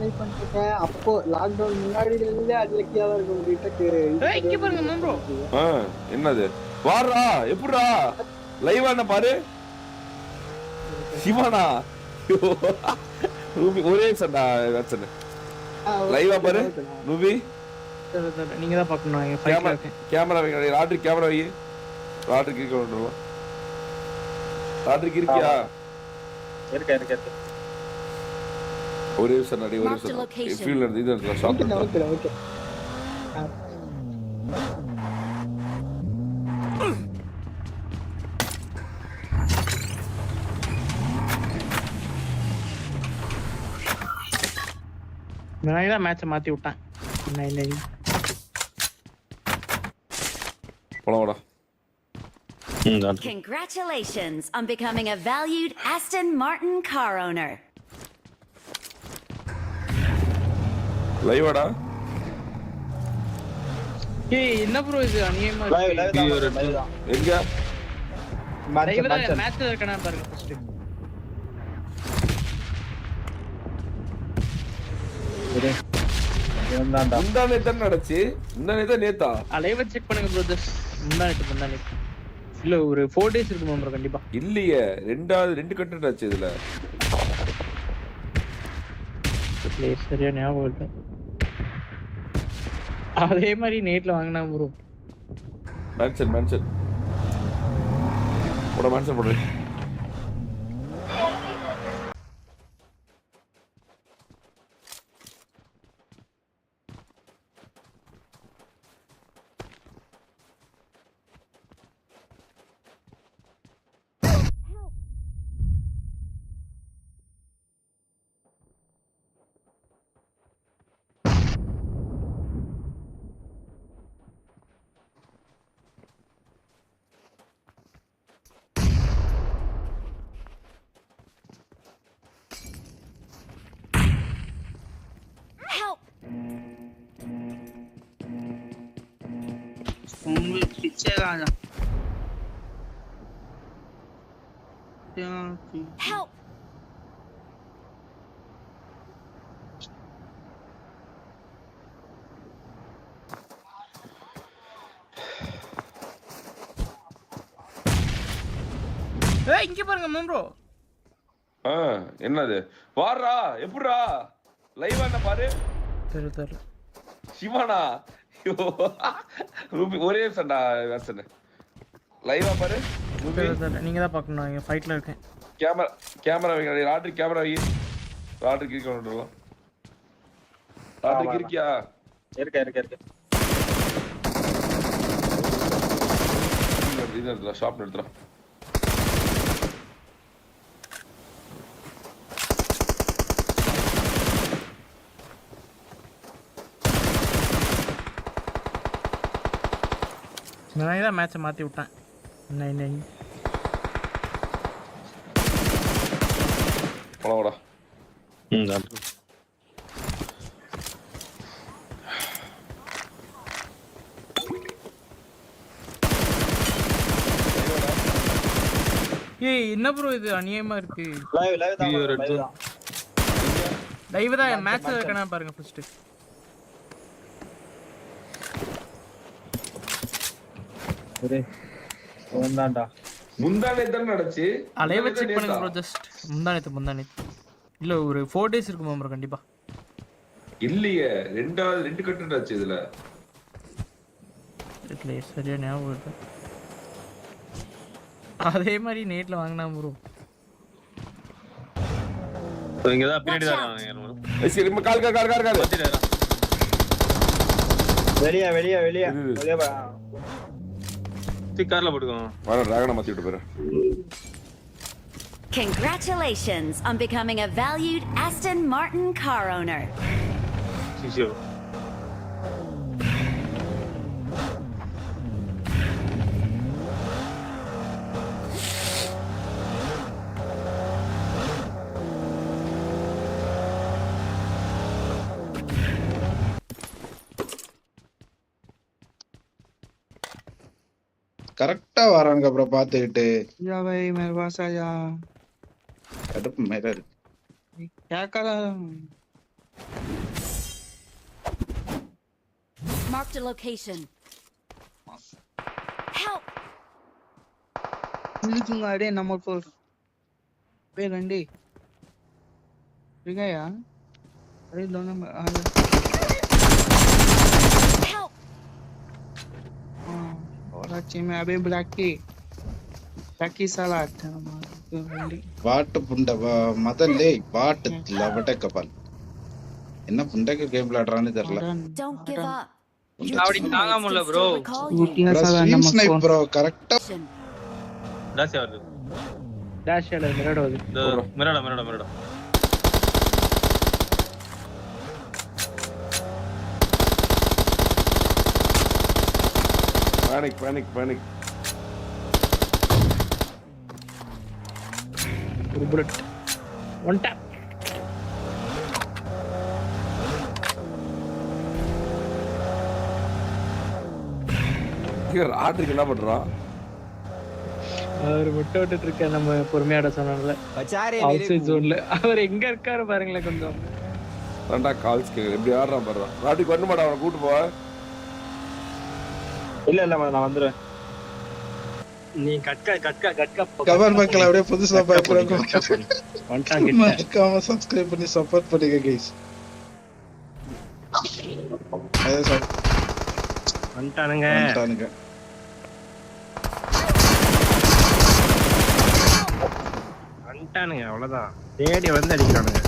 Try பண்ணிருக்கேன். அப்போ lockdown முன்னாடில இருந்தே அன்லக்கியா தான் இருக்கும் உங்ககிட்ட. இங்க பாருங்க ப்ரோ. என்னது வாரா எப்படிடா லைவா என்ன பாரு சிவானா ரூபி ஒரே சண்டா வச்சன லைவா பாரு ரூபி நீங்க தான் பார்க்கணும். கேமரா வைங்க ராட்ரி கேமரா வை ராட்ரி கிரிக்க வந்துருவோம். ராட்ரி கிரிக்கியா இருக்க ஒரே சண்டா ஒரே சண்டா ஃபீல்ட் இருந்து இது ஷாட் ஓகே. நான் தான் மேட்சை மாத்தி விட்டேன். போலாம் Congratulations on becoming a valued Aston Martin car owner. லைவாடா ஏய் என்ன ப்ரோ இது அநியாயமா இருக்கு. எங்க லைவ் தான் மேட்ச்ல இருக்கனா பாருங்க ஃபர்ஸ்ட். முந்தானே தான் நடந்துச்சு. முந்தானே தான் நேத்தா லைவ் செக் பண்ணுங்க பிரதர்ஸ். முந்தானே இல்ல ஒரு 4 days இருக்குமா ப்ரோ கண்டிப்பா. இல்லையே ரெண்டு கண்டென்ட் ஆச்சு இதுல. சரியா ஞாபகம் இல்ல. அதே மாதிரி நேட்ல வாங்கினா ப்ரோ. மேன்ஷன் போடு. Help! ஏய் இங்க பாருங்க ப்ரோ. என்னது வாரா எப்படிடா லைவா என்ன பாரு தெரு சிவானா ரூபி ஒரே சண்டா வச்சன லைவா பாரு நீங்க தான் பார்க்கணும். ஃபைட்ல இருக்கேன். கேமரா வைங்க ராட்ரி கேமரா வை ராட்ரி கிரிக்க வந்துருவோம். ராட்ரி கிரிக்கியா இருக்க இது ஷாப் எடுத்துறோம். நான் தான் மேட்சை மாத்தி விட்டேன். போலாம் ஏய் என்ன ப்ரோ இது அநியாயமா இருக்கு. லைவ் தான் மேட்ச்ல இருக்கனா பாருங்க ஃபர்ஸ்ட். முந்தானே தான் நடந்துச்சு. லைவ் செக் பண்ணுங்க ப்ரோ ஜஸ்ட். முந்தானே இல்ல ஒரு 4 days இருக்குமா ப்ரோ கண்டிப்பா. இல்லையே ரெண்டு கண்டென்ட் ஆச்சு இதுல. சரியா ஞாபகம் இல்ல. அதே மாதிரி நேட்ல வாங்கினா ப்ரோ. இங்க தான் பின்னாடி தான் இருக்காங்க. சரி கால் வச்சிடறா. வெளிய வா. கார்ல போடுங்க. வர டிராகனை மாத்தி விட்டு போற. Congratulations on becoming a valued Aston Martin car owner. சிஷோ. கரெக்டா வரானுங்க அப்புறம் பாத்துக்கிட்டு या भाई मेरे पास आ जा கடுப்பு மேல இருக்கு क्या कर रहा है Marked a location. Help! నిలుచుంగా అడే నమ్మకం పేరండి దిగాయా అరే లోన Help! और अच्छे में अबे ब्लैकी साला வாட்டு புண்டை மதல்லே வாட்டு லவட்ட கபால் என்ன புண்டைக்கு கேம் விளையாடுறான்னு தெரியல. Don't give up. அப்படி தாங்க முடியல ப்ரோ. ஸ்ட்ரீம் ஸ்னைப் ப்ரோ கரெக்ட்டா டாஷ் வருது. டாஷ் இல்ல மிரடோ அது. மிரடா. Panic. ஒரு புல்லட் ஒன் டாப் ராட்ரிக்கு என்ன பண்றான்? அவர் விட்டு இருக்க நம்ம பொறுமையாட சொன்னால அவுட் ஜோன்ல அவர் எங்க இருக்காரு பாருங்களேன் கொஞ்சம் ரெண்டா கால்ஸ் கேக்குது எப்படி ஆடுறான் பாரு. ராட்ரிக்கு வரணும் மாட்டா அவனை கூட்டு போ. இல்ல நான் வந்துறேன். நீ கட்கா கவர் மக்கள் அப்படியே புதுசா பயப்படுறாங்க. வந்துட்டாங்க. மறக்காம சப்ஸ்கிரைப் பண்ணி சப்போர்ட் பண்ணுங்க गाइस. வந்துட்டானுங்க. அவ்வளவுதான். தேடி வந்து அடிக்கிறானுங்க.